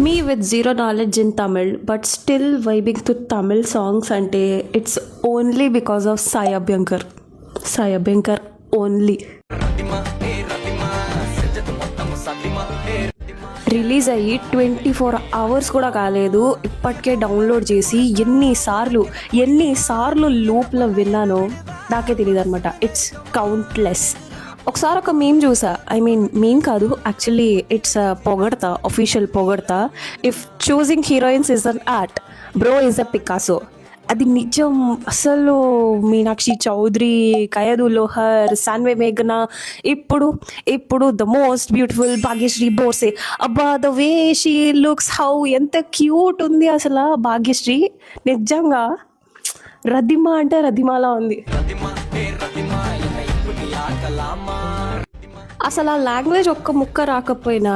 Me with zero knowledge in Tamil but still vibing to Tamil songs ante it's only because of Sai Abhyankar. Sai Abhyankar only. Release అయ్యి 24 hours కూడా కాలేదు, ఇప్పటికే download చేసి ఎన్నిసార్లు లూప్లో విన్నానో నాకే తెలియదు అనమాట. It's countless. ఒకసారి ఒక మీమ్ చూసా, మీమ్ కాదు యాక్చువల్లీ, ఇట్స్ పొగడతా, అఫీషియల్ పొగడతా. If choosing heroines is an art, bro is a Picasso. అది నిజం. అసలు మీనాక్షి చౌదరి, కయదు లోహర్, సాన్వే మేఘనా, ఇప్పుడు the most beautiful Bhagyashree Borse. అబ్బా the way she looks, how ఎంత క్యూట్ ఉంది అసలు భాగ్యశ్రీ. నిజంగా రదిమా అంటే రదిమాలా ఉంది. అసలు ఆ లాంగ్వేజ్ ఒక్క ముక్క రాకపోయినా